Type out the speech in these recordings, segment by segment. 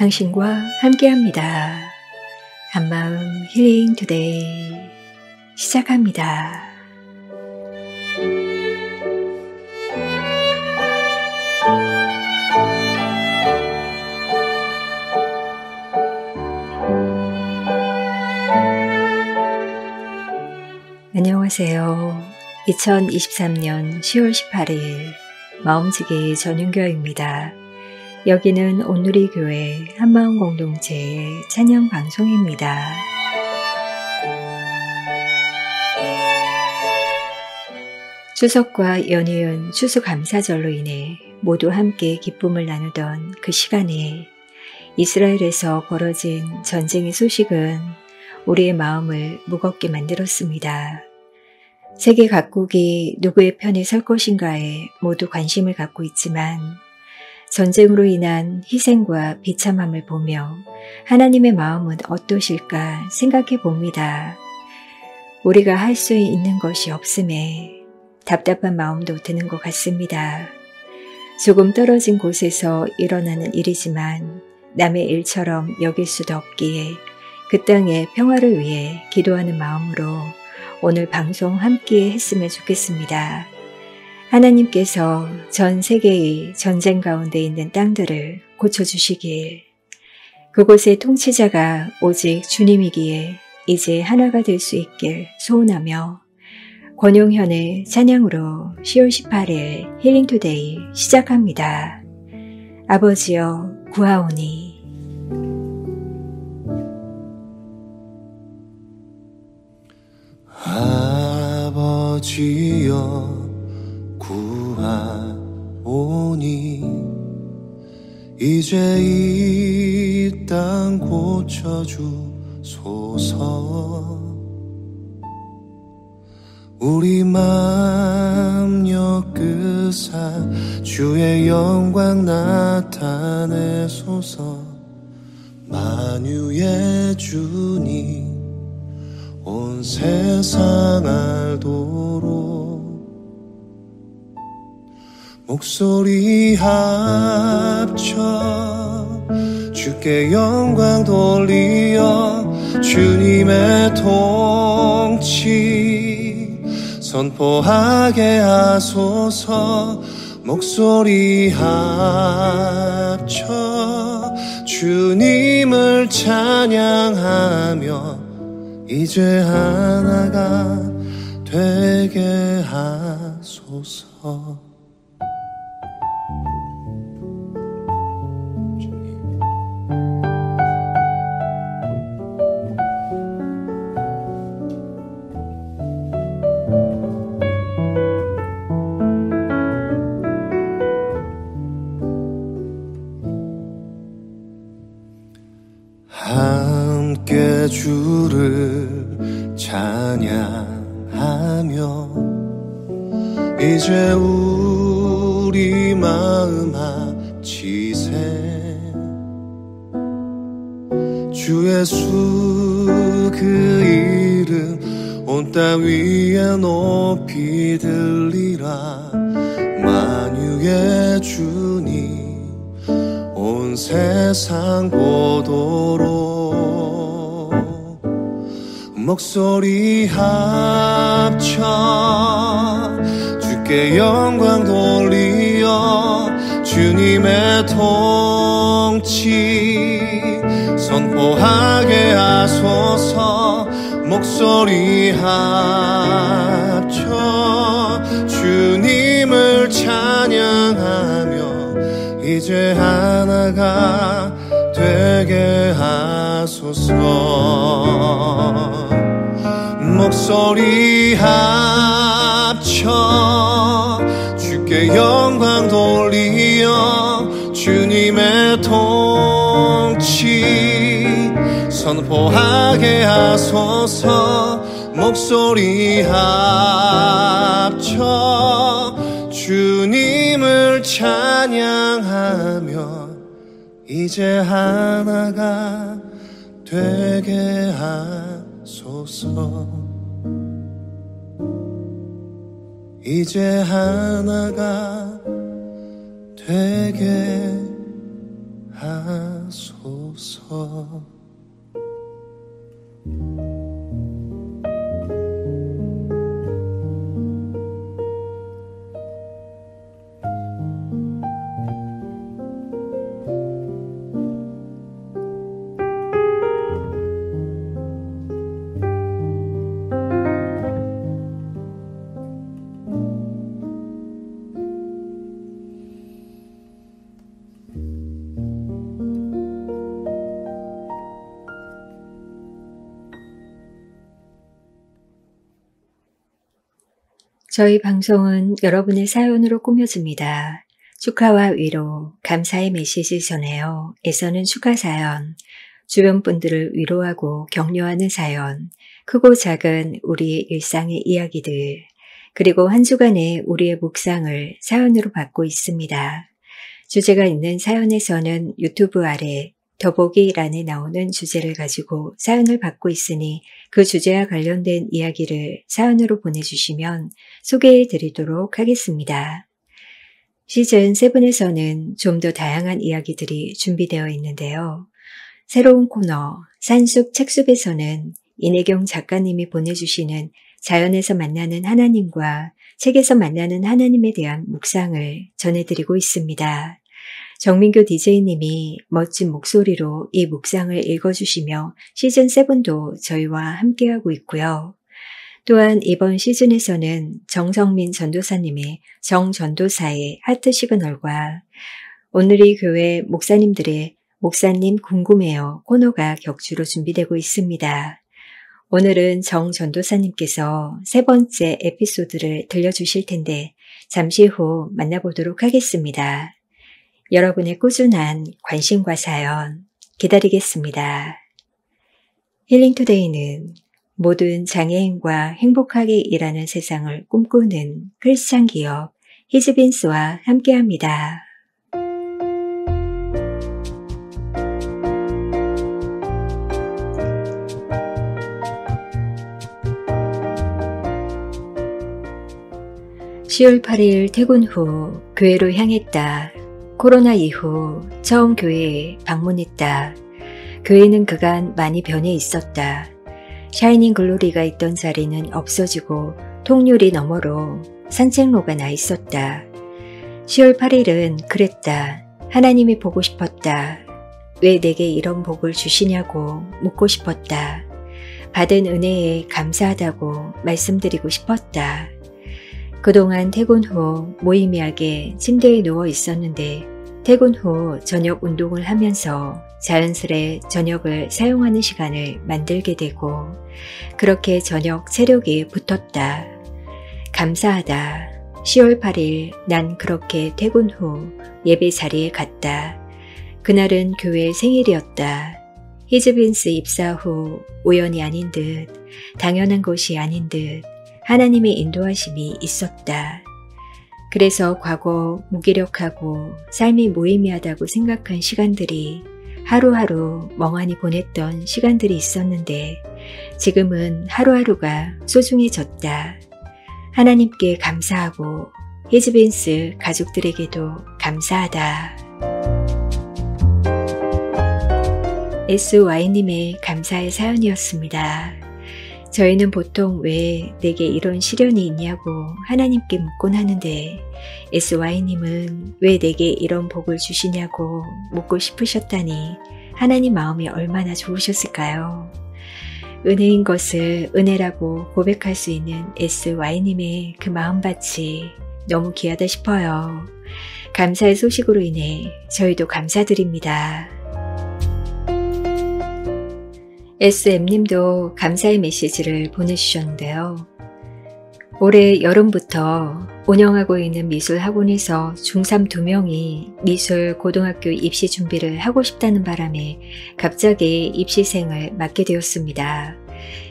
당신과 함께합니다. 한마음 힐링 투데이 시작합니다. 안녕하세요. 2023년 10월 18일 마음지기 전윤교입니다. 여기는 온누리 교회 한마음 공동체의 찬양 방송입니다. 추석과 연이은 추수감사절로 인해 모두 함께 기쁨을 나누던 그 시간에 이스라엘에서 벌어진 전쟁의 소식은 우리의 마음을 무겁게 만들었습니다. 세계 각국이 누구의 편에 설 것인가에 모두 관심을 갖고 있지만 전쟁으로 인한 희생과 비참함을 보며 하나님의 마음은 어떠실까 생각해 봅니다. 우리가 할 수 있는 것이 없음에 답답한 마음도 드는 것 같습니다. 조금 떨어진 곳에서 일어나는 일이지만 남의 일처럼 여길 수도 없기에 그 땅의 평화를 위해 기도하는 마음으로 오늘 방송 함께 했으면 좋겠습니다. 하나님께서 전 세계의 전쟁 가운데 있는 땅들을 고쳐주시길, 그곳의 통치자가 오직 주님이기에 이제 하나가 될 수 있길 소원하며 권용현의 찬양으로 10월 18일 힐링투데이 시작합니다. 아버지여 구하오니. 아버지여 구하오니 이제 이 땅 고쳐주소서. 우리 맘 엮으사 주의 영광 나타내소서. 만유의 주님 온 세상 알도록 목소리 합쳐 주께 영광 돌리어 주님의 통치 선포하게 하소서. 목소리 합쳐 주님을 찬양하며 이제 하나가 되게 하소서. 함께 주를 찬양하며 이제 우리 마음 합치세. 주 예수 그 이름 온 땅 위에 높이 들리라. 만유의 주님 온 세상 보도록 목소리 합쳐 주께 영광 돌리어 주님의 통치 선포하게 하소서. 목소리 합쳐 주님을 찬양하며 이제 하나가 되게 하소서. 목소리 합쳐 주께 영광 돌리어 주님의 통치 선포하게 하소서. 목소리 합쳐 주님을 찬양하며 이제 하나가 되게 하소서. 이제 하나가 되게 하소서. 하소서. 저희 방송은 여러분의 사연으로 꾸며집니다. 축하와 위로, 감사의 메시지 전해요. 애써는 축하 사연, 주변 분들을 위로하고 격려하는 사연, 크고 작은 우리의 일상의 이야기들, 그리고 한 주간의 우리의 묵상을 사연으로 받고 있습니다. 주제가 있는 사연에서는 유튜브 아래 더보기란에 나오는 주제를 가지고 사연을 받고 있으니 그 주제와 관련된 이야기를 사연으로 보내주시면 소개해 드리도록 하겠습니다. 시즌 7에서는 좀 더 다양한 이야기들이 준비되어 있는데요. 새로운 코너 산숲 책숲에서는 이내경 작가님이 보내주시는 자연에서 만나는 하나님과 책에서 만나는 하나님에 대한 묵상을 전해드리고 있습니다. 정민교 DJ님이 멋진 목소리로 이 묵상을 읽어주시며 시즌 7도 저희와 함께하고 있고요. 또한 이번 시즌에서는 정성민 전도사님의 정전도사의 하트 시그널과 오늘의 교회 목사님들의 목사님 궁금해요 코너가 격주로 준비되고 있습니다. 오늘은 정전도사님께서 세 번째 에피소드를 들려주실 텐데 잠시 후 만나보도록 하겠습니다. 여러분의 꾸준한 관심과 사연 기다리겠습니다. 힐링투데이는 모든 장애인과 행복하게 일하는 세상을 꿈꾸는 크리스찬 기업 히즈빈스와 함께합니다. (10월 8일) 퇴근 후 교회로 향했다. 코로나 이후 처음 교회에 방문했다. 교회는 그간 많이 변해 있었다. 샤이닝 글로리가 있던 자리는 없어지고 통유리 너머로 산책로가 나 있었다. 10월 8일은 그랬다. 하나님이 보고 싶었다. 왜 내게 이런 복을 주시냐고 묻고 싶었다. 받은 은혜에 감사하다고 말씀드리고 싶었다. 그동안 퇴근 후 무의미하게 침대에 누워 있었는데 퇴근 후 저녁 운동을 하면서 자연스레 저녁을 사용하는 시간을 만들게 되고 그렇게 저녁 체력이 붙었다. 감사하다. 10월 8일 난 그렇게 퇴근 후 예배 자리에 갔다. 그날은 교회 생일이었다. 히즈빈스 입사 후 우연이 아닌 듯 당연한 것이 아닌 듯 하나님의 인도하심이 있었다. 그래서 과거 무기력하고 삶이 무의미하다고 생각한 시간들이 하루하루 멍하니 보냈던 시간들이 있었는데 지금은 하루하루가 소중해졌다. 하나님께 감사하고 히즈빈스 가족들에게도 감사하다. SY님의 감사의 사연이었습니다. 저희는 보통 왜 내게 이런 시련이 있냐고 하나님께 묻곤 하는데 SY님은 왜 내게 이런 복을 주시냐고 묻고 싶으셨다니 하나님 마음이 얼마나 좋으셨을까요? 은혜인 것을 은혜라고 고백할 수 있는 SY님의 그 마음밭이 너무 귀하다 싶어요. 감사의 소식으로 인해 저희도 감사드립니다. SM님도 감사의 메시지를 보내주셨는데요. 올해 여름부터 운영하고 있는 미술학원에서 중3 2명이 미술 고등학교 입시 준비를 하고 싶다는 바람에 갑자기 입시생을 맡게 되었습니다.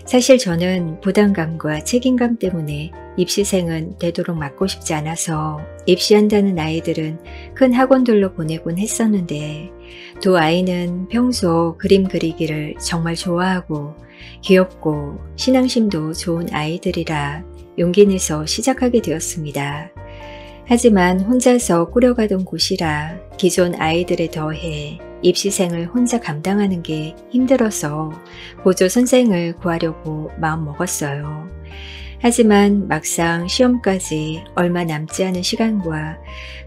사실 저는 부담감과 책임감 때문에 입시생은 되도록 맡고 싶지 않아서 입시한다는 아이들은 큰 학원들로 보내곤 했었는데 두 아이는 평소 그림 그리기를 정말 좋아하고 귀엽고 신앙심도 좋은 아이들이라 용기 내서 시작하게 되었습니다. 하지만 혼자서 꾸려가던 곳이라 기존 아이들에 더해 입시생을 혼자 감당하는 게 힘들어서 보조 선생을 구하려고 마음먹었어요. 하지만 막상 시험까지 얼마 남지 않은 시간과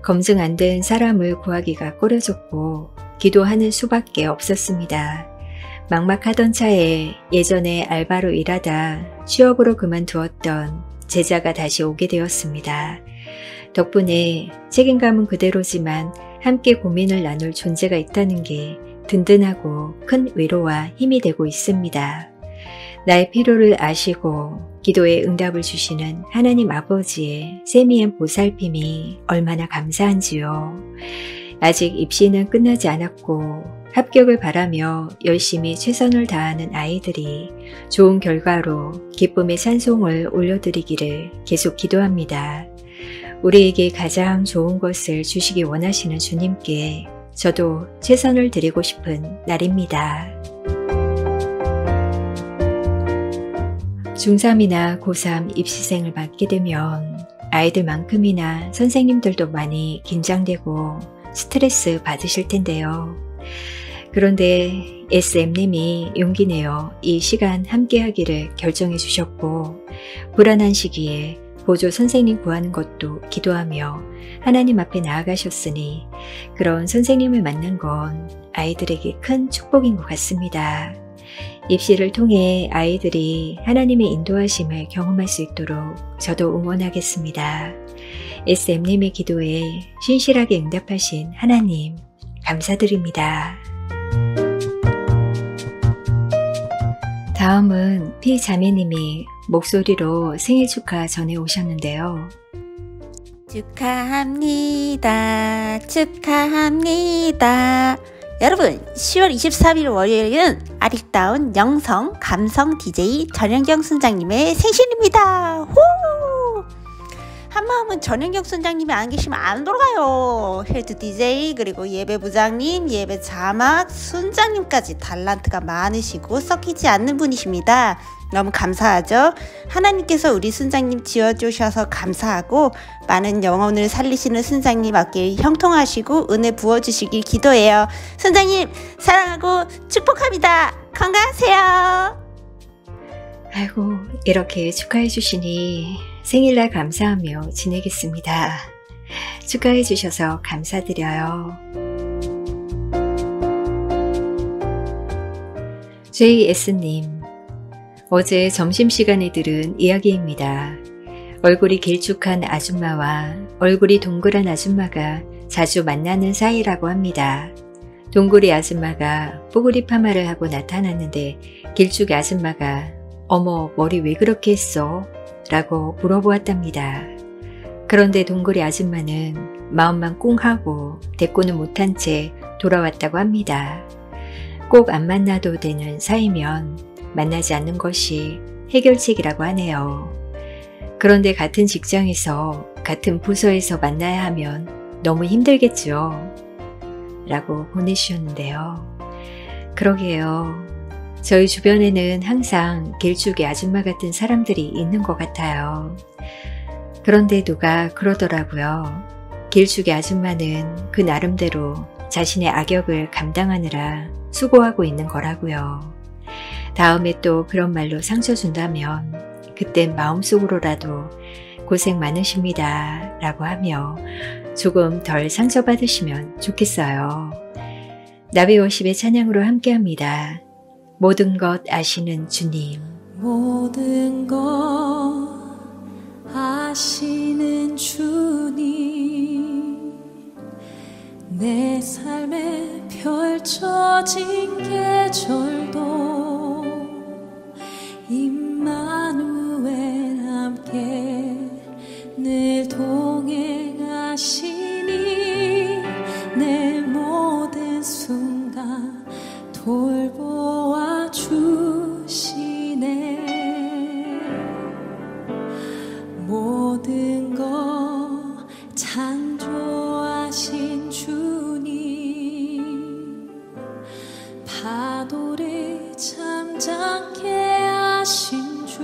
검증 안 된 사람을 구하기가 꺼려졌고 기도하는 수밖에 없었습니다. 막막하던 차에 예전에 알바로 일하다 취업으로 그만두었던 제자가 다시 오게 되었습니다. 덕분에 책임감은 그대로지만 함께 고민을 나눌 존재가 있다는 게 든든하고 큰 위로와 힘이 되고 있습니다. 나의 필요를 아시고 기도에 응답을 주시는 하나님 아버지의 세미한 보살핌이 얼마나 감사한지요. 아직 입시는 끝나지 않았고 합격을 바라며 열심히 최선을 다하는 아이들이 좋은 결과로 기쁨의 찬송을 올려드리기를 계속 기도합니다. 우리에게 가장 좋은 것을 주시기 원하시는 주님께 저도 최선을 드리고 싶은 날입니다. 중3이나 고3 입시생을 맡게 되면 아이들만큼이나 선생님들도 많이 긴장되고 스트레스 받으실 텐데요. 그런데 SM님이 용기 내어 이 시간 함께하기를 결정해 주셨고 불안한 시기에 보조 선생님 구하는 것도 기도하며 하나님 앞에 나아가셨으니 그런 선생님을 만난 건 아이들에게 큰 축복인 것 같습니다. 입시를 통해 아이들이 하나님의 인도하심을 경험할 수 있도록 저도 응원하겠습니다. SM님의 기도에 신실하게 응답하신 하나님 감사드립니다. 다음은 피자매님이 목소리로 생일 축하 전해 오셨는데요. 축하합니다. 축하합니다. 여러분 10월 23일 월요일은 아리따운 영성 감성 DJ 전현경 순장님의 생신입니다. 호! 한마음은 전현경 순장님이 안 계시면 안 돌아가요. 헬드 DJ 그리고 예배 부장님, 예배 자막, 순장님까지 달란트가 많으시고 섞이지 않는 분이십니다. 너무 감사하죠? 하나님께서 우리 순장님 지어주셔서 감사하고 많은 영혼을 살리시는 순장님 어깨 형통하시고 은혜 부어주시길 기도해요. 순장님 사랑하고 축복합니다. 건강하세요. 아이고 이렇게 축하해 주시니 생일날 감사하며 지내겠습니다. 축하해 주셔서 감사드려요. JS님 어제 점심시간에 들은 이야기입니다. 얼굴이 길쭉한 아줌마와 얼굴이 동그란 아줌마가 자주 만나는 사이라고 합니다. 동그리 아줌마가 뽀글이 파마를 하고 나타났는데 길쭉이 아줌마가 어머 머리 왜 그렇게 했어? 라고 물어보았답니다. 그런데 동그리 아줌마는 마음만 꿍 하고 대꾸는 못한 채 돌아왔다고 합니다. 꼭 안 만나도 되는 사이면 만나지 않는 것이 해결책이라고 하네요. 그런데 같은 직장에서 같은 부서에서 만나야 하면 너무 힘들겠죠? 라고 보내주셨는데요. 그러게요. 저희 주변에는 항상 길쭉이 아줌마 같은 사람들이 있는 것 같아요. 그런데 누가 그러더라고요. 길쭉이 아줌마는 그 나름대로 자신의 악역을 감당하느라 수고하고 있는 거라고요. 다음에 또 그런 말로 상처 준다면 그땐 마음속으로라도 고생 많으십니다 라고 하며 조금 덜 상처받으시면 좋겠어요. 나비워십의 찬양으로 함께합니다. 모든 것 아시는 주님. 모든 것 아시는 주님, 내 삶에 펼쳐진 계절도 임마누엘 함께 늘 동행하시니 내 모든 순간 돌보아 주시네. 모든 것 창조하신 주님, 파도를 잠잠케 하신 주,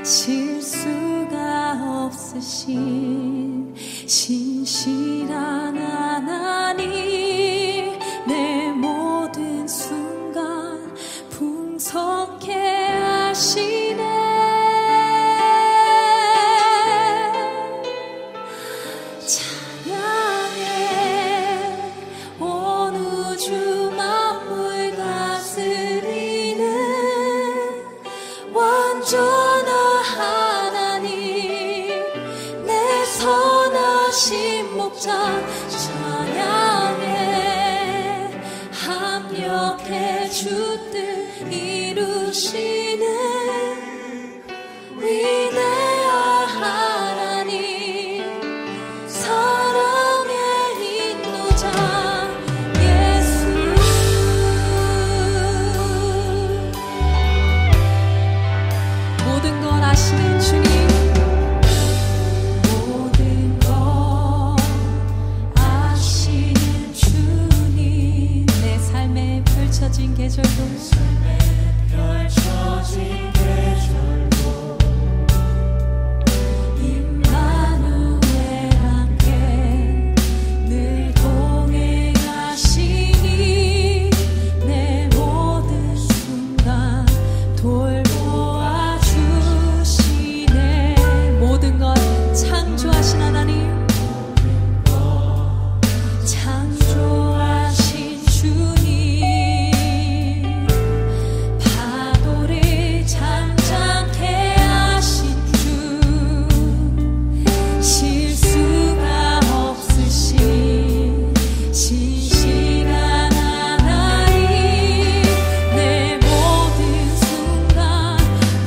실수가 없으신 신실한 하나님, 합력해 주뜻 이루시는 위대한 하나님, 사랑의 인도자 예수. 모든 걸 아시는 주님, 모든 걸 아시는 주님, 내 삶에 펼쳐진 계절도 임마누엘 함께 늘 동행하시니 내 모든 순간 돌보아 주시네. 모든 것 창조하신 하나님, 창조하신 주님, 파도를 잠잠케 하신 주, 실수가 없으신 신실한 하나님, 내 모든 순간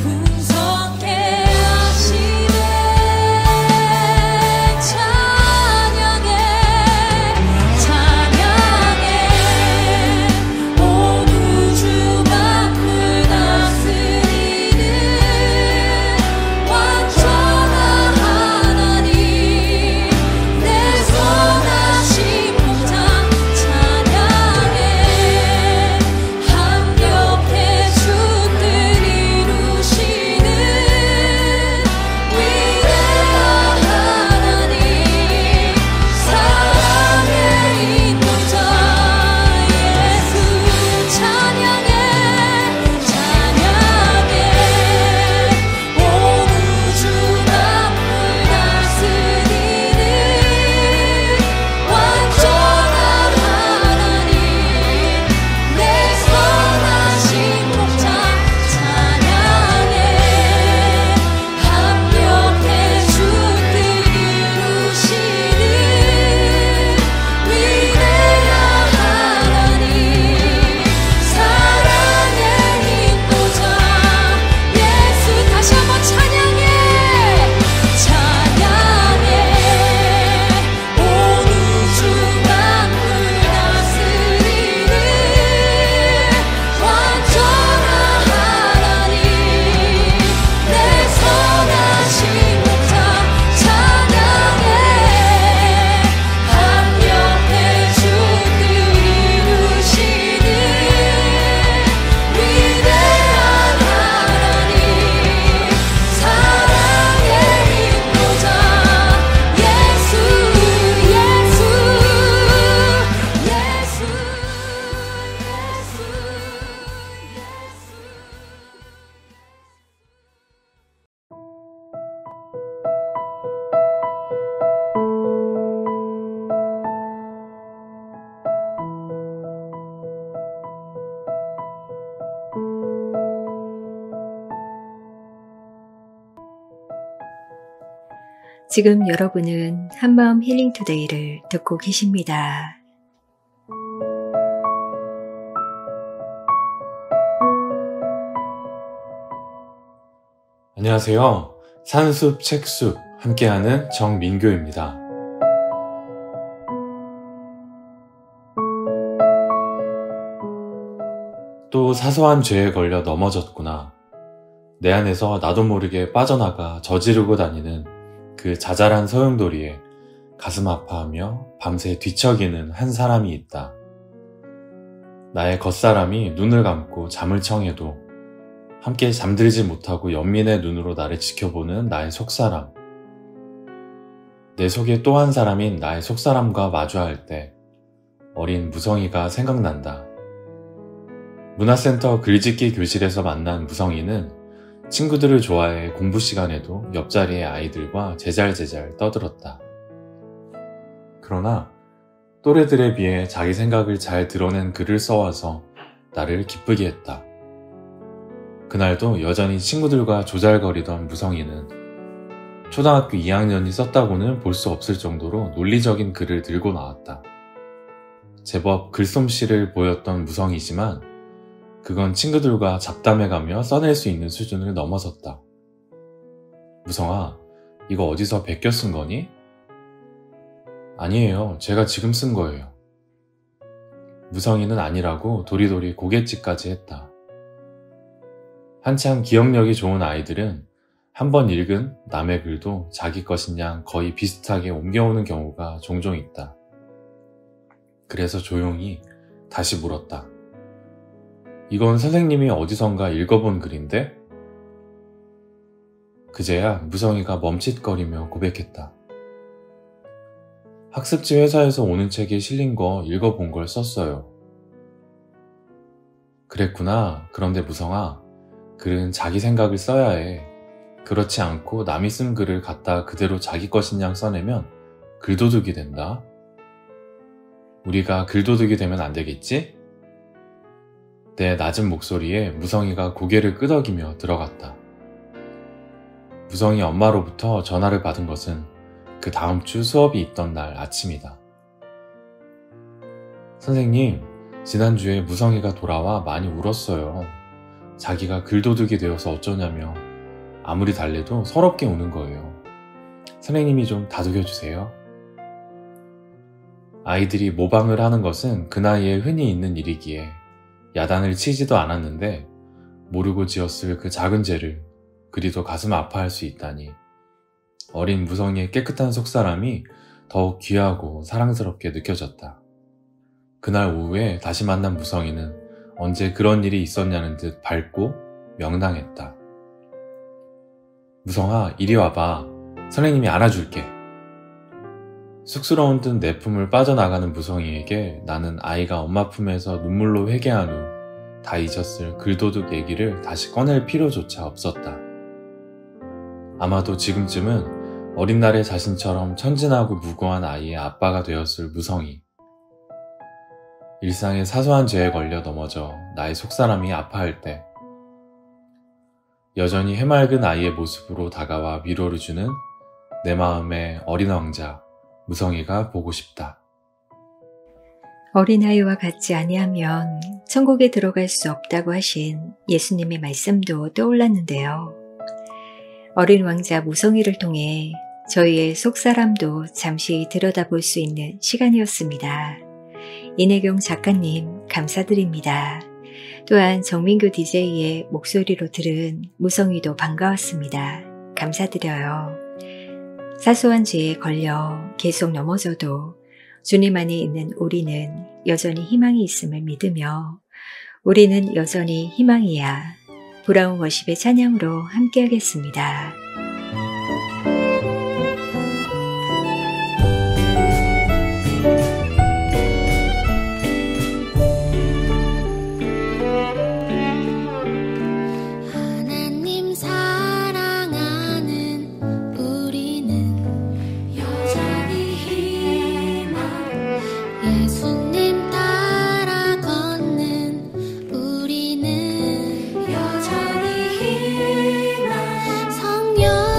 분석케 하시네. 찬양해 찬양해 온 우주 만물 다스리는 완전한 하나님, 내 선하신 목자 찬양해. 합력해 주뜻 이루시는 위대한 하나님, 사랑의 인도자 예수. 찬양해 찬양해 온 우주 만물 다스리는 완전한 하나님, 내 선하신 목자 찬양해. 합력해 주뜻 이루시는 위대한 하나님, 사랑의 인도자 예수. 다시 한번 찬양해 찬양해 온 우주 만물 다스리는 완전한 하나님, 내 선하신 목자 찬양해. 합력해 주뜻 이루시는 위대한 하나님, 사랑의 인도자 예수. 예수 예수 지금 여러분은 한마음 힐링 투데이를 듣고 계십니다. 안녕하세요. 산숲 책숲 함께하는 정민교입니다. 또 사소한 죄에 걸려 넘어졌구나. 내 안에서 나도 모르게 빠져나가 저지르고 다니는 그 자잘한 소용돌이에 가슴 아파하며 밤새 뒤척이는 한 사람이 있다. 나의 겉사람이 눈을 감고 잠을 청해도 함께 잠들지 못하고 연민의 눈으로 나를 지켜보는 나의 속사람. 내 속에 또 한 사람인 나의 속사람과 마주할 때 어린 무성이가 생각난다. 문화센터 글짓기 교실에서 만난 무성이는 친구들을 좋아해 공부 시간에도 옆자리의 아이들과 제잘제잘 떠들었다. 그러나 또래들에 비해 자기 생각을 잘 드러낸 글을 써와서 나를 기쁘게 했다. 그날도 여전히 친구들과 조잘거리던 무성이는 초등학교 2학년이 썼다고는 볼 수 없을 정도로 논리적인 글을 들고 나왔다. 제법 글솜씨를 보였던 무성이지만 그건 친구들과 잡담해가며 써낼 수 있는 수준을 넘어섰다. 무성아, 이거 어디서 베껴 쓴 거니? 아니에요. 제가 지금 쓴 거예요. 무성이는 아니라고 도리도리 고갯짓까지 했다. 한참 기억력이 좋은 아이들은 한번 읽은 남의 글도 자기 것인 양 거의 비슷하게 옮겨오는 경우가 종종 있다. 그래서 조용히 다시 물었다. 이건 선생님이 어디선가 읽어본 글인데? 그제야 무성이가 멈칫거리며 고백했다. 학습지 회사에서 오는 책에 실린 거 읽어본 걸 썼어요. 그랬구나. 그런데 무성아, 글은 자기 생각을 써야 해. 그렇지 않고 남이 쓴 글을 갖다 그대로 자기 것인 양 써내면 글도둑이 된다. 우리가 글도둑이 되면 안 되겠지? 내 낮은 목소리에 무성이가 고개를 끄덕이며 들어갔다. 무성이 엄마로부터 전화를 받은 것은 그 다음 주 수업이 있던 날 아침이다. 선생님, 지난주에 무성이가 돌아와 많이 울었어요. 자기가 글도둑이 되어서 어쩌냐며 아무리 달래도 서럽게 우는 거예요. 선생님이 좀 다독여주세요. 아이들이 모방을 하는 것은 그 나이에 흔히 있는 일이기에 야단을 치지도 않았는데 모르고 지었을 그 작은 죄를 그리도 가슴 아파할 수 있다니 어린 무성이의 깨끗한 속사람이 더욱 귀하고 사랑스럽게 느껴졌다. 그날 오후에 다시 만난 무성이는 언제 그런 일이 있었냐는 듯 밝고 명랑했다. 무성아, 이리 와봐. 선생님이 안아줄게. 쑥스러운 듯 내 품을 빠져나가는 무성이에게 나는 아이가 엄마 품에서 눈물로 회개한 후 다 잊었을 글도둑 얘기를 다시 꺼낼 필요조차 없었다. 아마도 지금쯤은 어린 날의 자신처럼 천진하고 무고한 아이의 아빠가 되었을 무성이. 일상의 사소한 죄에 걸려 넘어져 나의 속사람이 아파할 때 여전히 해맑은 아이의 모습으로 다가와 위로를 주는 내 마음의 어린 왕자 무성이가 보고 싶다. 어린아이와 같지 아니하면 천국에 들어갈 수 없다고 하신 예수님의 말씀도 떠올랐는데요. 어린 왕자 무성이를 통해 저희의 속사람도 잠시 들여다볼 수 있는 시간이었습니다. 이내경 작가님 감사드립니다. 또한 정민규 DJ의 목소리로 들은 무성이도 반가웠습니다. 감사드려요. 사소한 죄에 걸려 계속 넘어져도 주님 안에 있는 우리는 여전히 희망이 있음을 믿으며 우리는 여전히 희망이야. 브라운 워십의 찬양으로 함께하겠습니다. 하나님 사랑하는 우리는 여전히 희망 예수님 따라 걷는 우리는 여전히 희망 성령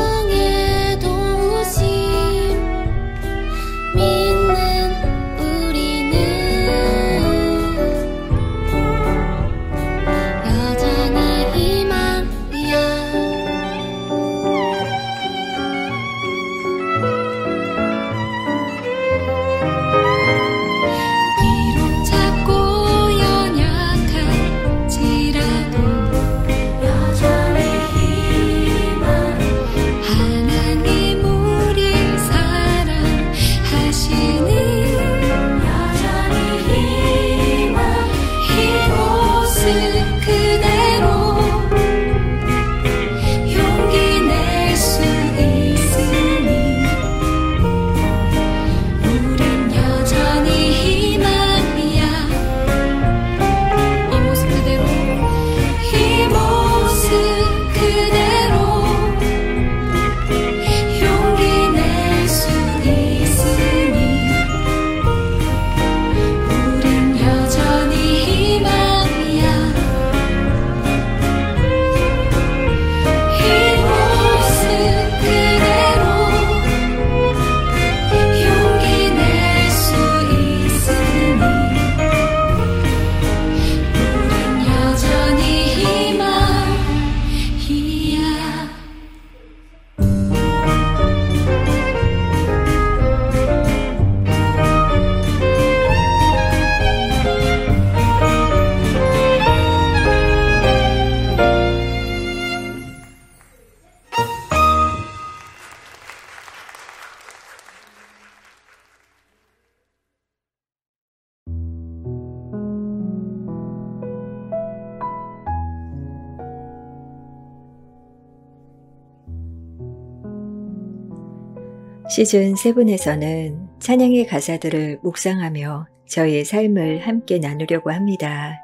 시즌 7에서는 찬양의 가사들을 묵상하며 저희의 삶을 함께 나누려고 합니다.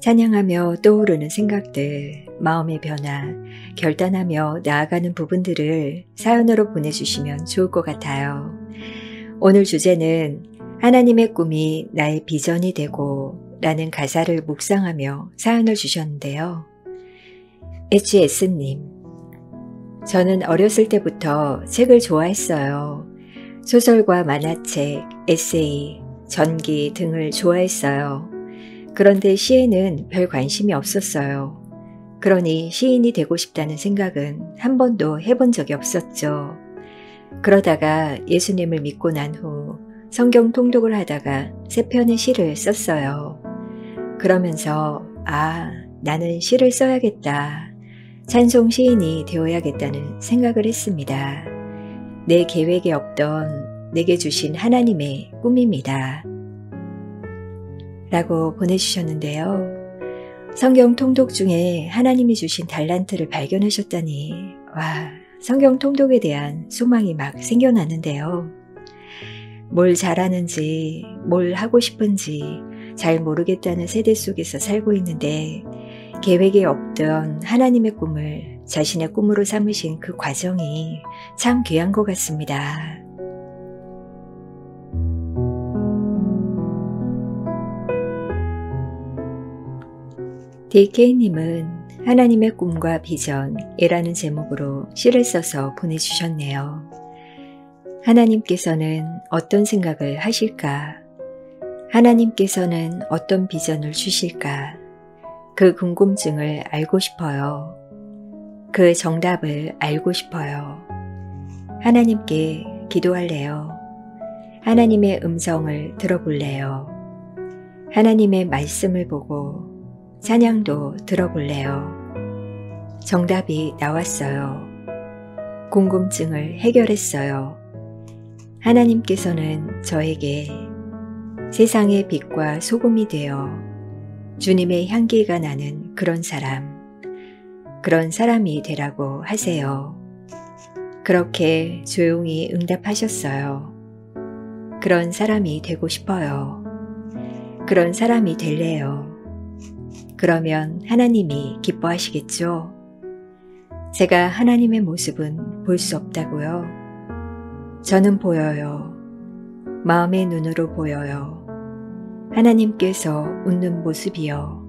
찬양하며 떠오르는 생각들, 마음의 변화, 결단하며 나아가는 부분들을 사연으로 보내주시면 좋을 것 같아요. 오늘 주제는 하나님의 꿈이 나의 비전이 되고 라는 가사를 묵상하며 사연을 주셨는데요. HS님, 저는 어렸을 때부터 책을 좋아했어요. 소설과 만화책, 에세이, 전기 등을 좋아했어요. 그런데 시에는 별 관심이 없었어요. 그러니 시인이 되고 싶다는 생각은 한 번도 해본 적이 없었죠. 그러다가 예수님을 믿고 난 후 성경 통독을 하다가 3편의 시를 썼어요. 그러면서 나는 시를 써야겠다. 찬송 시인이 되어야겠다는 생각을 했습니다. 내 계획에 없던 내게 주신 하나님의 꿈입니다. 라고 보내주셨는데요. 성경 통독 중에 하나님이 주신 달란트를 발견하셨다니 성경 통독에 대한 소망이 막 생겨나는데요. 뭘 잘하는지 뭘 하고 싶은지 잘 모르겠다는 세대 속에서 살고 있는데 계획에 없던 하나님의 꿈을 자신의 꿈으로 삼으신 그 과정이 참 귀한 것 같습니다. DK님은 하나님의 꿈과 비전이라는 제목으로 시를 써서 보내주셨네요. 하나님께서는 어떤 생각을 하실까? 하나님께서는 어떤 비전을 주실까? 그 궁금증을 알고 싶어요. 그 정답을 알고 싶어요. 하나님께 기도할래요. 하나님의 음성을 들어볼래요. 하나님의 말씀을 보고 찬양도 들어볼래요. 정답이 나왔어요. 궁금증을 해결했어요. 하나님께서는 저에게 세상의 빛과 소금이 되어 주님의 향기가 나는 그런 사람이 되라고 하세요. 그렇게 조용히 응답하셨어요. 그런 사람이 되고 싶어요. 그런 사람이 될래요. 그러면 하나님이 기뻐하시겠죠? 제가 하나님의 모습은 볼 수 없다고요? 저는 보여요. 마음의 눈으로 보여요. 하나님께서 웃는 모습이요.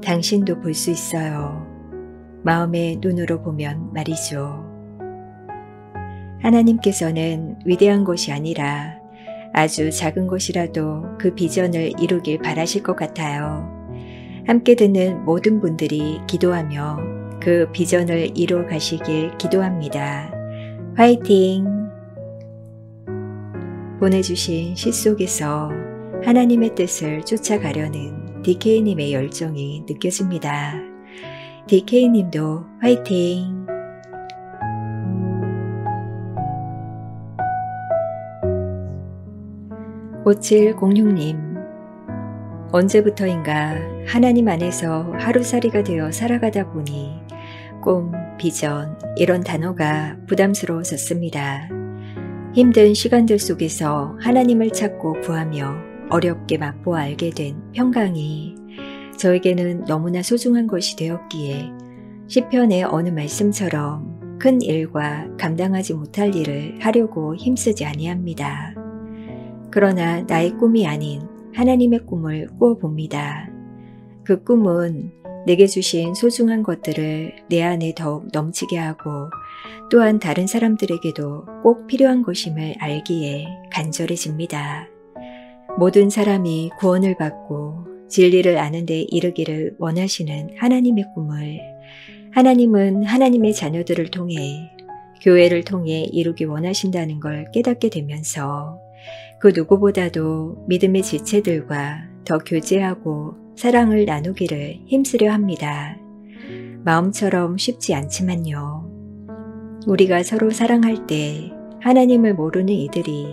당신도 볼 수 있어요. 마음의 눈으로 보면 말이죠. 하나님께서는 위대한 것이 아니라 아주 작은 것이라도 그 비전을 이루길 바라실 것 같아요. 함께 듣는 모든 분들이 기도하며 그 비전을 이루어 가시길 기도합니다. 화이팅! 보내주신 시 속에서 하나님의 뜻을 쫓아가려는 DK님의 열정이 느껴집니다. DK님도 화이팅! 5706님, 언제부터인가 하나님 안에서 하루살이가 되어 살아가다 보니 꿈, 비전 이런 단어가 부담스러워졌습니다. 힘든 시간들 속에서 하나님을 찾고 구하며 어렵게 맛보아 알게 된 평강이 저에게는 너무나 소중한 것이 되었기에 시편의 어느 말씀처럼 큰 일과 감당하지 못할 일을 하려고 힘쓰지 아니합니다. 그러나 나의 꿈이 아닌 하나님의 꿈을 꾸어봅니다. 그 꿈은 내게 주신 소중한 것들을 내 안에 더욱 넘치게 하고 또한 다른 사람들에게도 꼭 필요한 것임을 알기에 간절해집니다. 모든 사람이 구원을 받고 진리를 아는 데 이르기를 원하시는 하나님의 꿈을 하나님은 하나님의 자녀들을 통해 교회를 통해 이루기 원하신다는 걸 깨닫게 되면서 그 누구보다도 믿음의 지체들과 더 교제하고 사랑을 나누기를 힘쓰려 합니다. 마음처럼 쉽지 않지만요. 우리가 서로 사랑할 때 하나님을 모르는 이들이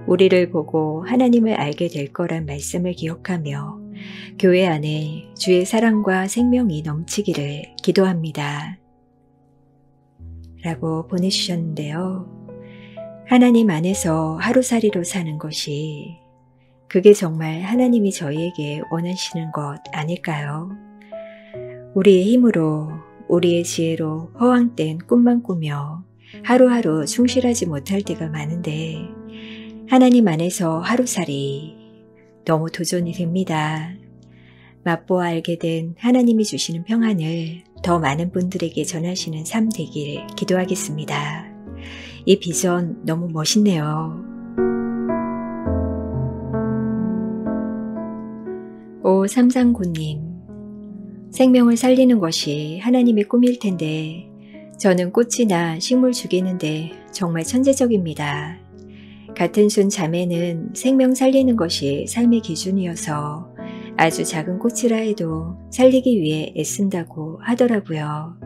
우리를 보고 하나님을 알게 될 거란 말씀을 기억하며 교회 안에 주의 사랑과 생명이 넘치기를 기도합니다. 라고 보내주셨는데요. 하나님 안에서 하루살이로 사는 것이 그게 정말 하나님이 저희에게 원하시는 것 아닐까요? 우리의 힘으로 우리의 지혜로 허황된 꿈만 꾸며 하루하루 충실하지 못할 때가 많은데 하나님 안에서 하루살이 너무 도전이 됩니다. 맛보아 알게 된 하나님이 주시는 평안을 더 많은 분들에게 전하시는 삶 되길 기도하겠습니다. 이 비전 너무 멋있네요. 오삼상구님, 생명을 살리는 것이 하나님의 꿈일 텐데 저는 꽃이나 식물 죽이는데 정말 천재적입니다. 같은 순 자매는 생명 살리는 것이 삶의 기준이어서 아주 작은 꽃이라 해도 살리기 위해 애쓴다고 하더라고요.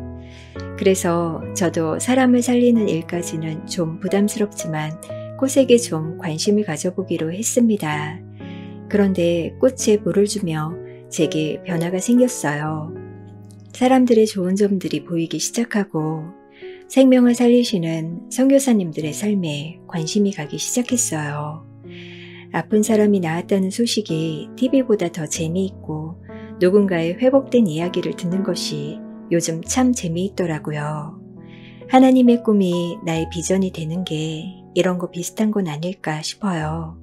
그래서 저도 사람을 살리는 일까지는 좀 부담스럽지만 꽃에게 좀 관심을 가져보기로 했습니다. 그런데 꽃에 물을 주며 제게 변화가 생겼어요. 사람들의 좋은 점들이 보이기 시작하고 생명을 살리시는 선교사님들의 삶에 관심이 가기 시작했어요. 아픈 사람이 나았다는 소식이 TV보다 더 재미있고 누군가의 회복된 이야기를 듣는 것이 요즘 참 재미있더라고요. 하나님의 꿈이 나의 비전이 되는 게 이런 거 비슷한 건 아닐까 싶어요.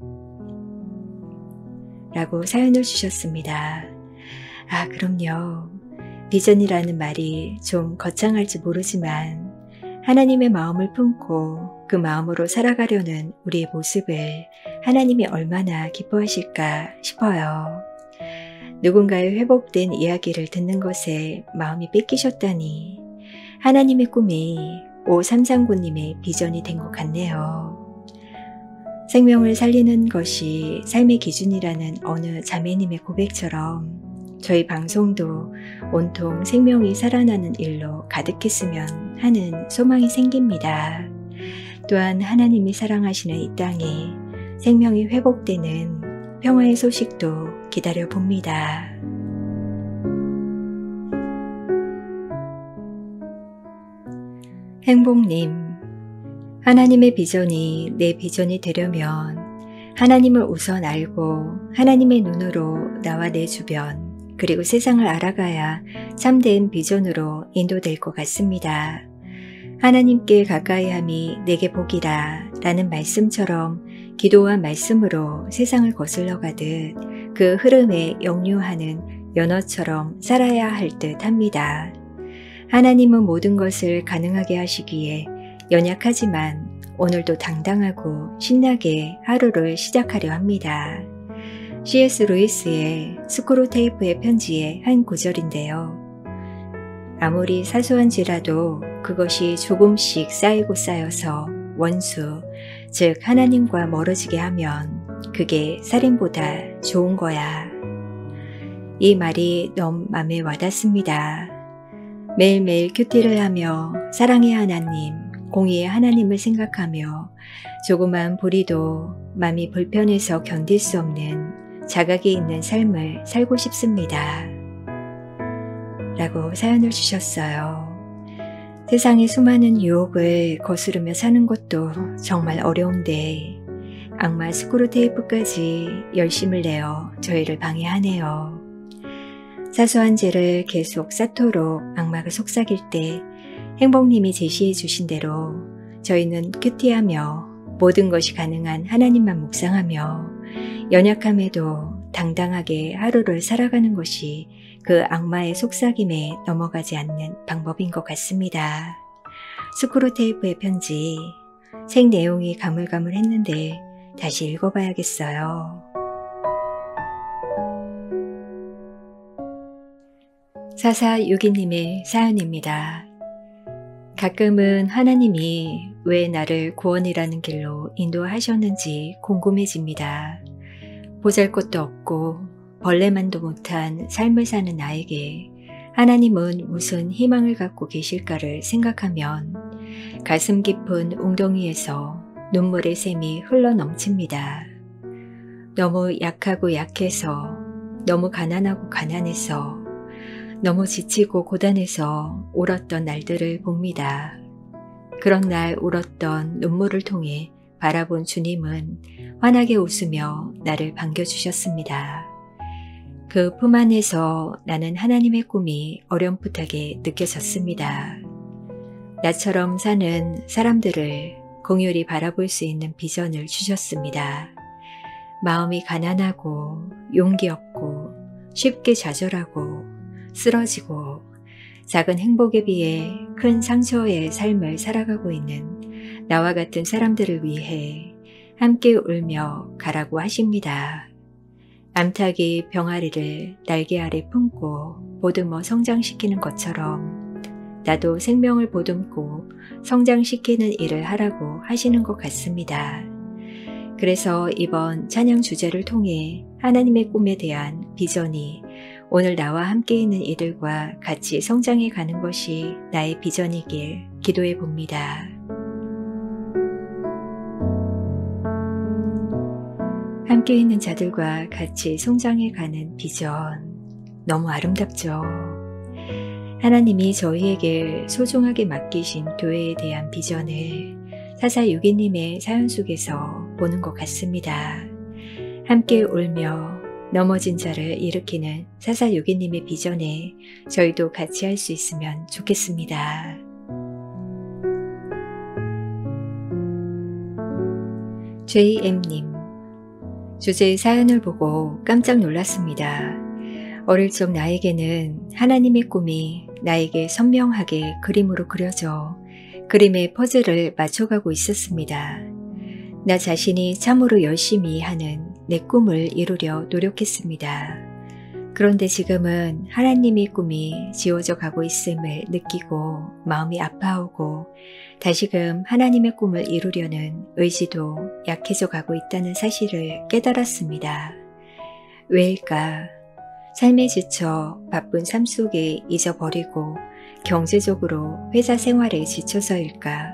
라고 사연을 주셨습니다. 아, 그럼요. 비전이라는 말이 좀 거창할지 모르지만 하나님의 마음을 품고 그 마음으로 살아가려는 우리의 모습을 하나님이 얼마나 기뻐하실까 싶어요. 누군가의 회복된 이야기를 듣는 것에 마음이 뺏기셨다니 하나님의 꿈이 오삼상구님의 비전이 된 것 같네요. 생명을 살리는 것이 삶의 기준이라는 어느 자매님의 고백처럼 저희 방송도 온통 생명이 살아나는 일로 가득했으면 하는 소망이 생깁니다. 또한 하나님이 사랑하시는 이 땅에 생명이 회복되는 평화의 소식도 기다려 봅니다. 행복님, 하나님의 비전이 내 비전이 되려면 하나님을 우선 알고 하나님의 눈으로 나와 내 주변 그리고 세상을 알아가야 참된 비전으로 인도될 것 같습니다. 하나님께 가까이함이 내게 복이라 라는 말씀처럼 기도와 말씀으로 세상을 거슬러 가듯 그 흐름에 역류하는 연어처럼 살아야 할 듯 합니다. 하나님은 모든 것을 가능하게 하시기에 연약하지만 오늘도 당당하고 신나게 하루를 시작하려 합니다. C.S. 루이스의 스크루테이프의 편지의 한 구절인데요. 아무리 사소한지라도 그것이 조금씩 쌓이고 쌓여서 원수, 즉 하나님과 멀어지게 하면 그게 살인보다 좋은 거야. 이 말이 너무 마음에 와닿습니다. 매일매일 큐티를 하며 사랑의 하나님, 공의의 하나님을 생각하며 조그만 불의도 마음이 불편해서 견딜 수 없는 자각이 있는 삶을 살고 싶습니다. 라고 사연을 주셨어요. 세상의 수많은 유혹을 거스르며 사는 것도 정말 어려운데 악마 스크루테이프까지 열심을 내어 저희를 방해하네요. 사소한 죄를 계속 쌓도록 악마가 속삭일 때 행복님이 제시해 주신 대로 저희는 큐티하며 모든 것이 가능한 하나님만 묵상하며 연약함에도 당당하게 하루를 살아가는 것이 그 악마의 속삭임에 넘어가지 않는 방법인 것 같습니다. 스크루테이프의 편지, 책 내용이 가물가물했는데 다시 읽어봐야겠어요. 사사유기님의 사연입니다. 가끔은 하나님이 왜 나를 구원이라는 길로 인도하셨는지 궁금해집니다. 보잘것도 없고 벌레만도 못한 삶을 사는 나에게 하나님은 무슨 희망을 갖고 계실까를 생각하면 가슴 깊은 웅덩이에서 눈물의 샘이 흘러넘칩니다. 너무 약하고 약해서, 너무 가난하고 가난해서, 너무 지치고 고단해서 울었던 날들을 봅니다. 그런 날 울었던 눈물을 통해 바라본 주님은 환하게 웃으며 나를 반겨주셨습니다. 그 품 안에서 나는 하나님의 꿈이 어렴풋하게 느껴졌습니다. 나처럼 사는 사람들을 긍휼히 바라볼 수 있는 비전을 주셨습니다. 마음이 가난하고 용기 없고 쉽게 좌절하고 쓰러지고 작은 행복에 비해 큰 상처의 삶을 살아가고 있는 나와 같은 사람들을 위해 함께 울며 가라고 하십니다. 암탉이 병아리를 날개 아래 품고 보듬어 성장시키는 것처럼 나도 생명을 보듬고 성장시키는 일을 하라고 하시는 것 같습니다. 그래서 이번 찬양 주제를 통해 하나님의 꿈에 대한 비전이 오늘 나와 함께 있는 이들과 같이 성장해 가는 것이 나의 비전이길 기도해 봅니다. 함께 있는 자들과 같이 성장해 가는 비전, 너무 아름답죠? 하나님이 저희에게 소중하게 맡기신 교회에 대한 비전을 사사유기님의 사연 속에서 보는 것 같습니다. 함께 울며 넘어진 자를 일으키는 사사유기님의 비전에 저희도 같이 할 수 있으면 좋겠습니다. JM님, 주제의 사연을 보고 깜짝 놀랐습니다. 어릴 적 나에게는 하나님의 꿈이 나에게 선명하게 그림으로 그려져 그림의 퍼즐을 맞춰가고 있었습니다. 나 자신이 참으로 열심히 하는 내 꿈을 이루려 노력했습니다. 그런데 지금은 하나님의 꿈이 지워져 가고 있음을 느끼고 마음이 아파오고 다시금 하나님의 꿈을 이루려는 의지도 약해져 가고 있다는 사실을 깨달았습니다. 왜일까? 삶에 지쳐 바쁜 삶 속에 잊어버리고 경제적으로 회사 생활에 지쳐서일까?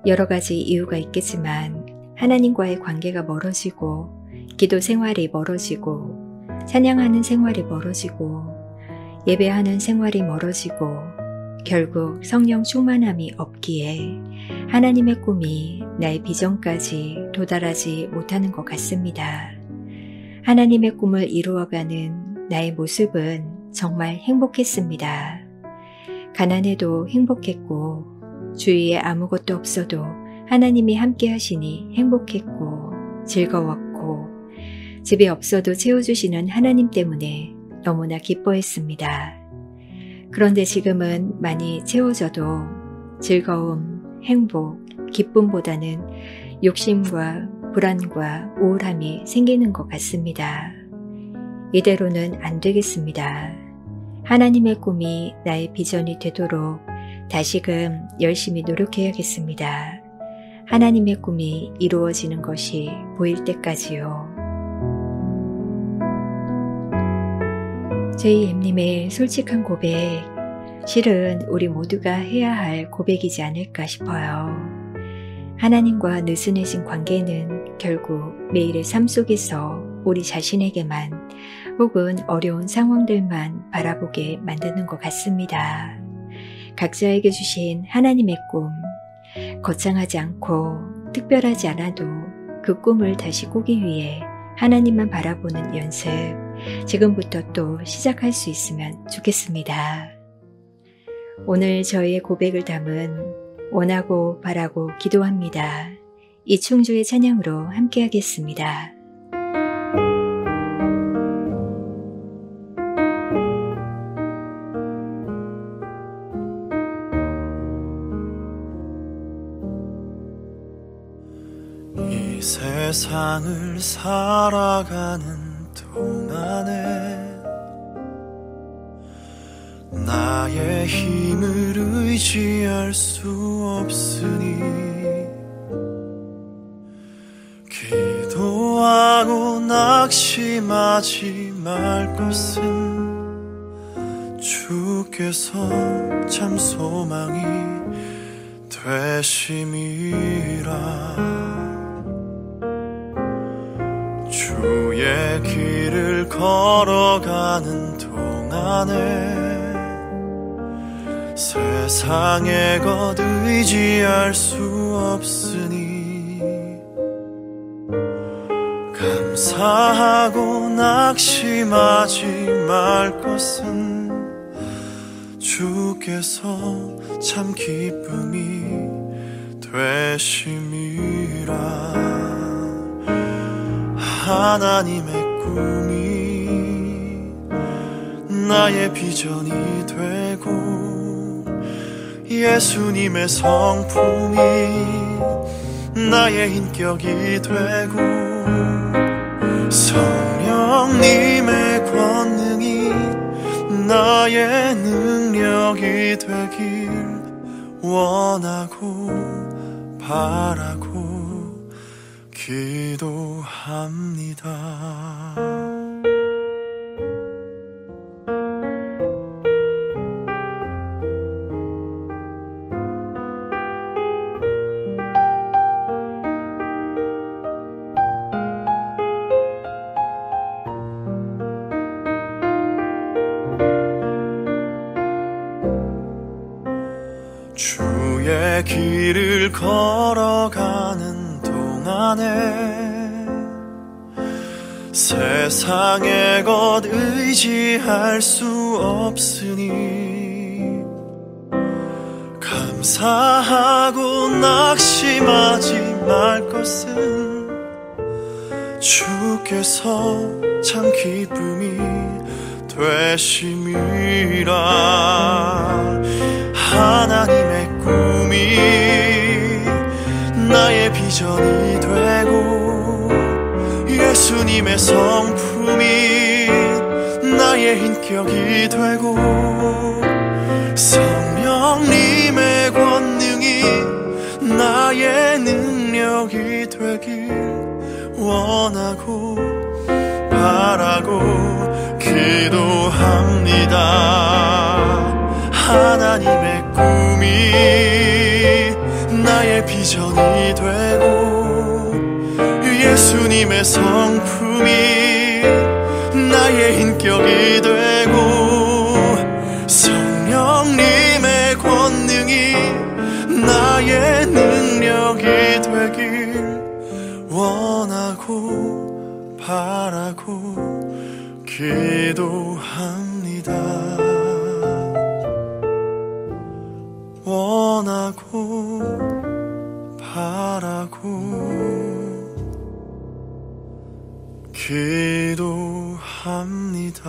여러 가지 이유가 있겠지만 하나님과의 관계가 멀어지고 기도 생활이 멀어지고 찬양하는 생활이 멀어지고 예배하는 생활이 멀어지고 결국 성령 충만함이 없기에 하나님의 꿈이 나의 비전까지 도달하지 못하는 것 같습니다. 하나님의 꿈을 이루어가는 나의 모습은 정말 행복했습니다. 가난해도 행복했고 주위에 아무것도 없어도 하나님이 함께 하시니 행복했고 즐거웠고 집이 없어도 채워주시는 하나님 때문에 너무나 기뻐했습니다. 그런데 지금은 많이 채워져도 즐거움, 행복, 기쁨보다는 욕심과 불안과 우울함이 생기는 것 같습니다. 이대로는 안 되겠습니다. 하나님의 꿈이 나의 비전이 되도록 다시금 열심히 노력해야겠습니다. 하나님의 꿈이 이루어지는 것이 보일 때까지요. JM님의 솔직한 고백, 실은 우리 모두가 해야 할 고백이지 않을까 싶어요. 하나님과 느슨해진 관계는 결국 매일의 삶 속에서 우리 자신에게만 혹은 어려운 상황들만 바라보게 만드는 것 같습니다. 각자에게 주신 하나님의 꿈, 거창하지 않고 특별하지 않아도 그 꿈을 다시 꾸기 위해 하나님만 바라보는 연습, 지금부터 또 시작할 수 있으면 좋겠습니다. 오늘 저희의 고백을 담은 원하고 바라고 기도합니다. 이충주의 찬양으로 함께 하겠습니다. 이 세상을 살아가는 동안에 나의 힘을 의지할 수 없으니 기도하고 낙심하지 말 것은 주께서 참 소망이 되심이라. 주의 길을 걸어가는 동안에 세상의 것 의지할 수 없으니 감사하고 낙심하지 말 것은 주께서 참 기쁨이 되심이라. 하나님의 꿈이 나의 비전이 되고 예수님의 성품이 나의 인격이 되고 성령님의 권능이 나의 능력이 되길 원하고 바라고 기도합니다. 주의 길을 걸어가는 동안에 세상의 것 의지할 수 없으니 감사하고 낙심하지 말 것은 주께서 참 기쁨이 되심이라. 하나님의 꿈이 나의 비전이 되고 예수님의 성품이 나의 인격이 되고 성령님의 권능이 나의 능력이 되길 원하고 바라고 기도합니다. 하나님의 꿈이 나의 비전이 되고 예수님의 성품이 나의 인격이 되고 성령님의 권능이 나의 능력이 되길 원하고 바라고 기도합니다. 원하고 바라고 기도합니다.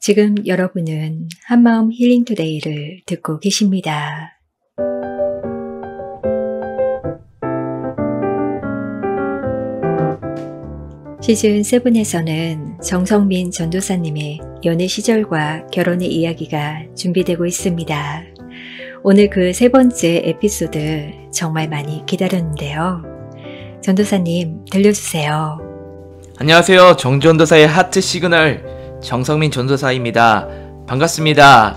지금 여러분은 한마음 힐링 투데이를 듣고 계십니다. 시즌 7에서는 정성민 전도사님의 연애 시절과 결혼의 이야기가 준비되고 있습니다. 오늘 그 세 번째 에피소드 정말 많이 기다렸는데요. 전도사님 들려주세요. 안녕하세요. 정전도사의 하트 시그널 정성민 전도사입니다. 반갑습니다.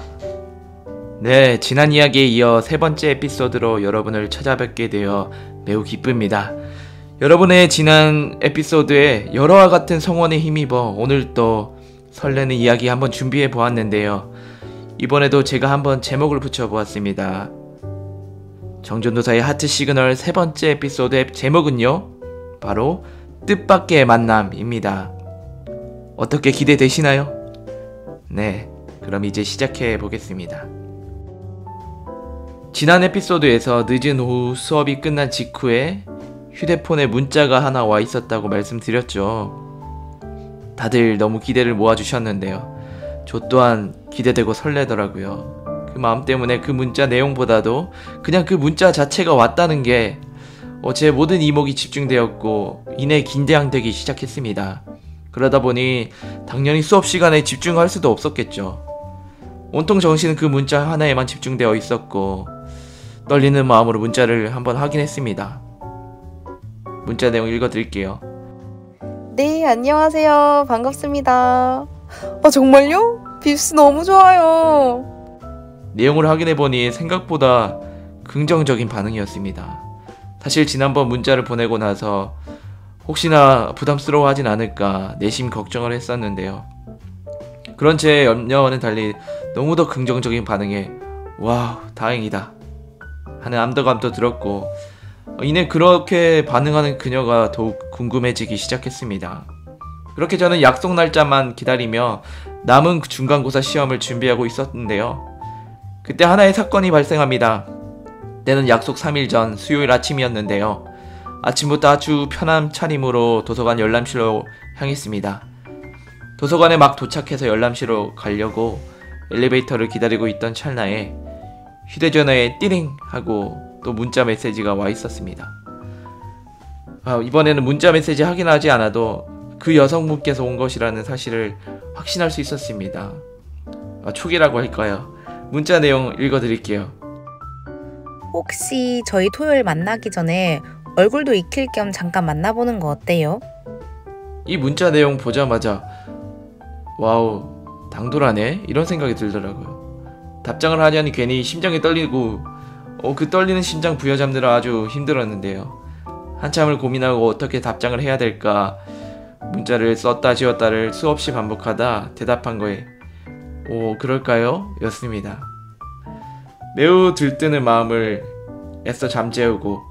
네, 지난 이야기에 이어 세 번째 에피소드로 여러분을 찾아뵙게 되어 매우 기쁩니다. 여러분의 지난 에피소드에 열화와 같은 성원에 힘입어 오늘 또 설레는 이야기 한번 준비해 보았는데요. 이번에도 제가 한번 제목을 붙여보았습니다. 정전도사의 하트 시그널 세 번째 에피소드의 제목은요, 바로 뜻밖의 만남입니다. 어떻게 기대되시나요? 네, 그럼 이제 시작해 보겠습니다. 지난 에피소드에서 늦은 오후 수업이 끝난 직후에 휴대폰에 문자가 하나 와 있었다고 말씀드렸죠. 다들 너무 기대를 모아주셨는데요. 저 또한 기대되고 설레더라고요. 그 마음 때문에 그 문자 내용보다도 그냥 그 문자 자체가 왔다는 게 제 모든 이목이 집중되었고 이내 긴장되기 시작했습니다. 그러다 보니 당연히 수업 시간에 집중할 수도 없었겠죠. 온통 정신은 그 문자 하나에만 집중되어 있었고 떨리는 마음으로 문자를 한번 확인했습니다. 문자 내용 읽어드릴게요. 네, 안녕하세요. 반갑습니다. 정말요? 빕스 너무 좋아요. 내용을 확인해보니 생각보다 긍정적인 반응이었습니다. 사실 지난번 문자를 보내고 나서 혹시나 부담스러워하진 않을까 내심 걱정을 했었는데요. 그런 제 염려와는 달리 너무도 긍정적인 반응에 와우 다행이다 하는 암더감도 들었고 이내 그렇게 반응하는 그녀가 더욱 궁금해지기 시작했습니다. 그렇게 저는 약속 날짜만 기다리며 남은 중간고사 시험을 준비하고 있었는데요. 그때 하나의 사건이 발생합니다. 때는 약속 3일 전 수요일 아침이었는데요. 아침부터 아주 편한 차림으로 도서관 열람실로 향했습니다. 도서관에 막 도착해서 열람실로 가려고 엘리베이터를 기다리고 있던 찰나에 휴대전화에 띠링 하고 또 문자 메시지가 와 있었습니다. 이번에는 문자 메시지 확인하지 않아도 그 여성분께서 온 것이라는 사실을 확신할 수 있었습니다. 촉이라고 할까요? 문자 내용 읽어드릴게요. 혹시 저희 토요일 만나기 전에 얼굴도 익힐 겸 잠깐 만나보는 거 어때요? 이 문자 내용 보자마자 와우 당돌하네 이런 생각이 들더라고요. 답장을 하려니 괜히 심장이 떨리고 그 떨리는 심장 부여잡느라 아주 힘들었는데요. 한참을 고민하고 어떻게 답장을 해야 될까 문자를 썼다 지웠다를 수없이 반복하다 대답한 거에 그럴까요? 였습니다. 매우 들뜨는 마음을 애써 잠재우고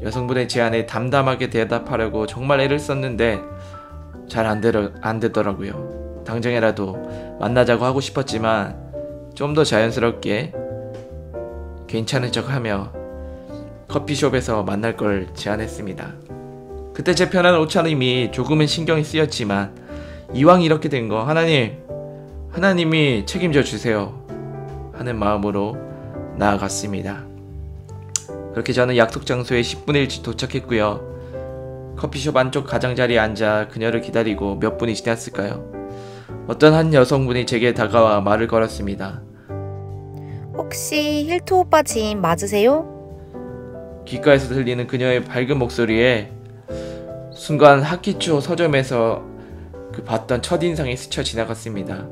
여성분의 제안에 담담하게 대답하려고 정말 애를 썼는데 잘 안 되더라고요. 당장이라도 만나자고 하고 싶었지만 좀 더 자연스럽게 괜찮은 척하며 커피숍에서 만날 걸 제안했습니다. 그때 제 편한 오차님이 조금은 신경이 쓰였지만 이왕 이렇게 된 거 하나님이 책임져 주세요 하는 마음으로 나아갔습니다. 그렇게 저는 약속 장소에 10분의 1치 도착했고요. 커피숍 안쪽 가장자리에 앉아 그녀를 기다리고 몇 분이 지났을까요? 어떤 한 여성분이 제게 다가와 말을 걸었습니다. 혹시 힐토 오빠 지인 맞으세요? 귓가에서 들리는 그녀의 밝은 목소리에 순간 학기 초 서점에서 봤던 첫인상이 스쳐 지나갔습니다.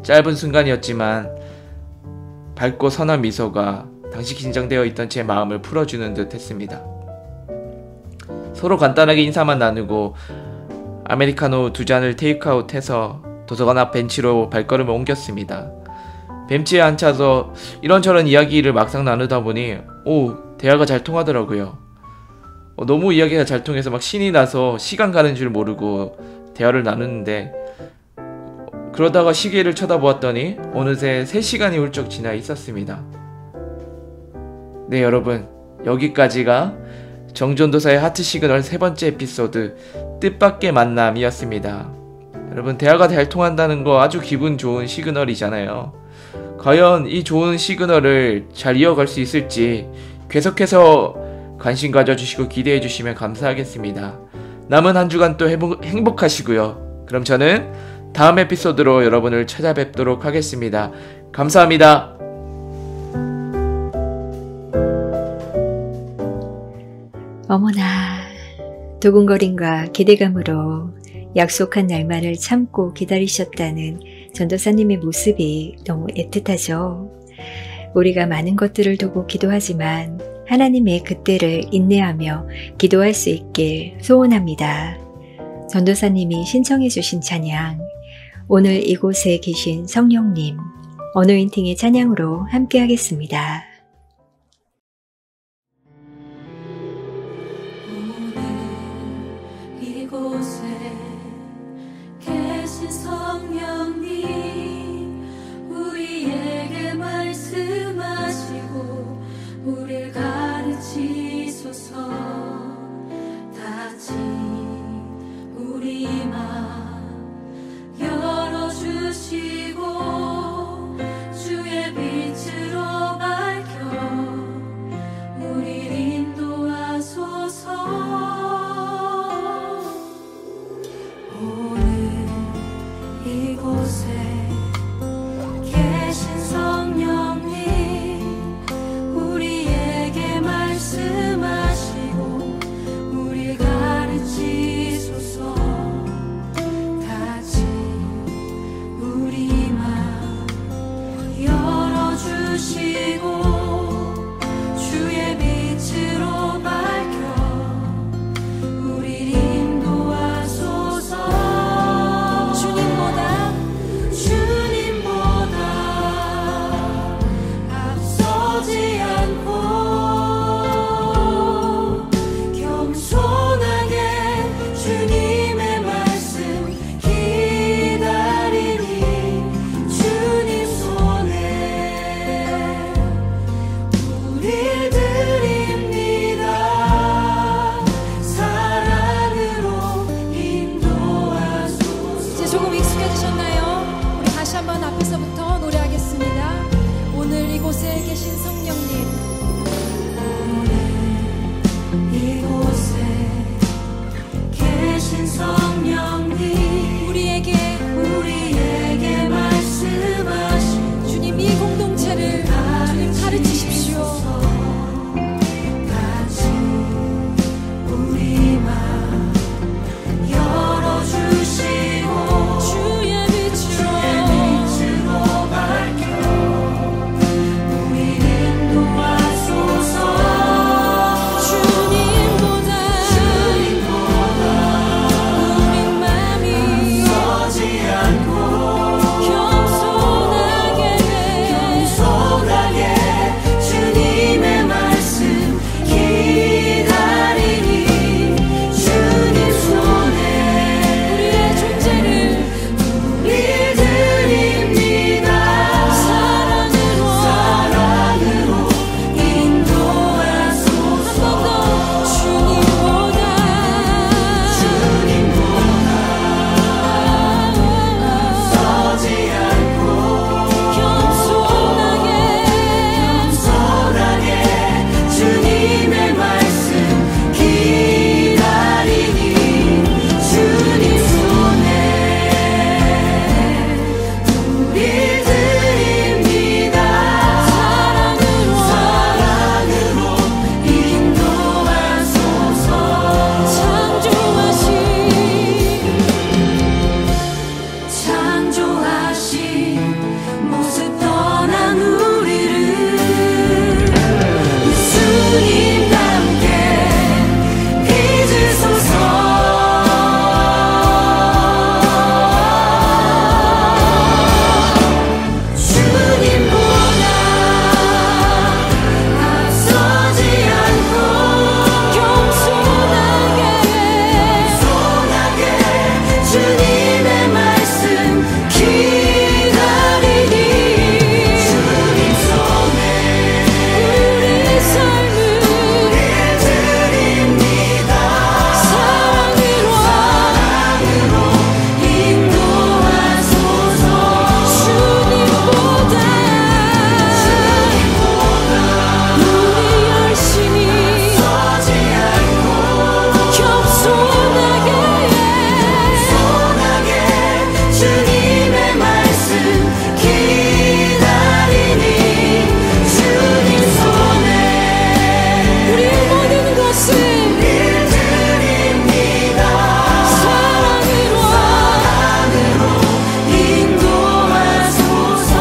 짧은 순간이었지만 밝고 선한 미소가 당시 긴장되어 있던 제 마음을 풀어주는 듯 했습니다. 서로 간단하게 인사만 나누고 아메리카노 2잔을 테이크아웃해서 도서관 앞 벤치로 발걸음을 옮겼습니다. 벤치에 앉아서 이런저런 이야기를 막상 나누다 보니 대화가 잘 통하더라고요. 너무 이야기가 잘 통해서 막 신이 나서 시간 가는 줄 모르고 대화를 나누는데 그러다가 시계를 쳐다보았더니 어느새 3시간이 훌쩍 지나 있었습니다. 네, 여러분, 여기까지가 정전도사의 하트 시그널 3번째 에피소드 뜻밖의 만남이었습니다. 여러분, 대화가 잘 통한다는 거 아주 기분 좋은 시그널이잖아요. 과연 이 좋은 시그널을 잘 이어갈 수 있을지 계속해서 관심 가져주시고 기대해주시면 감사하겠습니다. 남은 한 주간 또 행복하시고요. 그럼 저는 다음 에피소드로 여러분을 찾아뵙도록 하겠습니다. 감사합니다. 어머나, 두근거림과 기대감으로 약속한 날만을 참고 기다리셨다는 전도사님의 모습이 너무 애틋하죠. 우리가 많은 것들을 두고 기도하지만 하나님의 그때를 인내하며 기도할 수 있길 소원합니다. 전도사님이 신청해 주신 찬양, 오늘 이곳에 계신 성령님, 어노인팅의 찬양으로 함께 하겠습니다. 이곳에 계신 성령님 우리에게 말씀하시고 우리를 가르치소서. 다시 우리 맘 열어주시고 주의 빛으로 밝혀 우리를 인도하소서. 이곳에 계신 성령님 우리에게 말씀하시고 우리 가르치소서. 같이 우리 맘 열어주시고 주의 빛으로 밝혀 우리 인도하소서. 주님보다 앞서지 않고 겸손하게 주님의 말씀 기다리니 주님 손에 우리 드립니다. 사랑으로 인도하소서. 이제 조금 익숙해지셨나요? 우리 다시 한번 앞에서부터 노래하겠습니다. 오늘 이곳에 계신 성령님 이곳에 계신 성령님 우리에게 말씀하신 주님 이 공동체를 주님 가르치십시오. 같이 우리 맘 열어주시고 주의 빛으로 밝혀 우리 인도하소서. 주님보다 우리 맘이 서지 않고 겸손하게 주님의 말씀 기다리니 주님 손에 우리의 존재를 우리 드립니다. 사랑으로 인도하소서. 한 번 더 주님보다 서지 않고 겸손하게 주님의 말씀 기다리니 주님 손에 우리 드립니다. 사랑으로 인도하소서. 창조하신 모습 떠난 우리를 예수님 함께 빚으소서. 주님보다 앞서지 않고 겸손하게 주님의 말씀 기다리니 주님 손에 우리 삶을 드립니다. 사랑으로 인도하소서. 주님보다 우리 열심히 서지 않고 겸손하게 주님의 말씀 기다리니 주님 손에 우리의 모든 것을 드립니다. 사랑으로 인도하소서.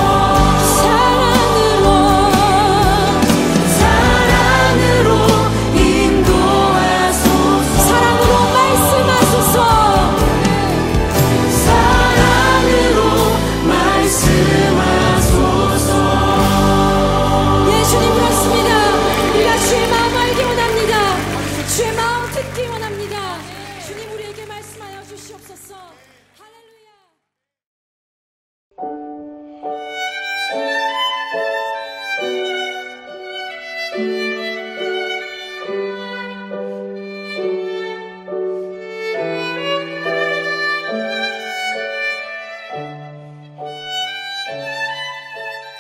사랑으로 인도하소서. 사랑으로 말씀하소서. 사랑으로 말씀하소서. 예, 주님 그렇습니다. 우리가 주의 마음 알기 원합니다. 주의 마음 듣기 원합니다. 주님 우리에게 말씀하여 주시옵소서. 할렐루야.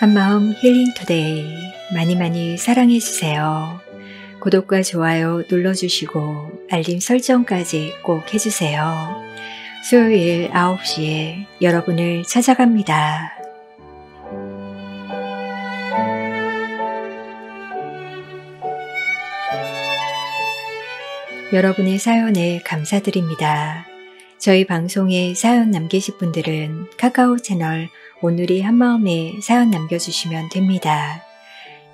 한마음 힐링투데이 많이 사랑해주세요. 구독과 좋아요 눌러주시고 알림 설정까지 꼭 해주세요. 수요일 9시에 여러분을 찾아갑니다. 여러분의 사연에 감사드립니다. 저희 방송에 사연 남기실 분들은 카카오 채널 오늘이 한마음에 사연 남겨주시면 됩니다.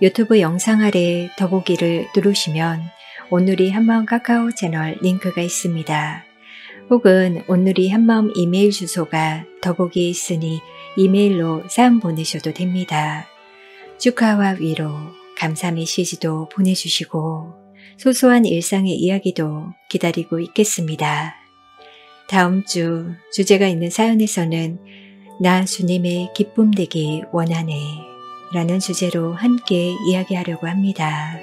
유튜브 영상 아래 더보기를 누르시면 오늘이 한마음 카카오 채널 링크가 있습니다. 혹은 오늘이 한마음 이메일 주소가 더보기에 있으니 이메일로 사연 보내셔도 됩니다. 축하와 위로, 감사 메시지도 보내주시고 소소한 일상의 이야기도 기다리고 있겠습니다. 다음 주 주제가 있는 사연에서는 나 주님의 기쁨 되기 원하네 라는 주제로 함께 이야기하려고 합니다.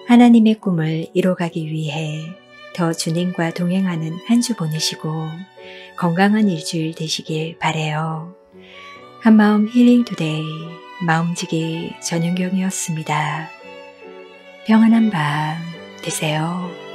하나님의 꿈을 이뤄가기 위해 더 주님과 동행하는 한 주 보내시고 건강한 일주일 되시길 바라요. 한마음 힐링 투데이 마음지기 전윤경이었습니다. 평안한 밤 되세요.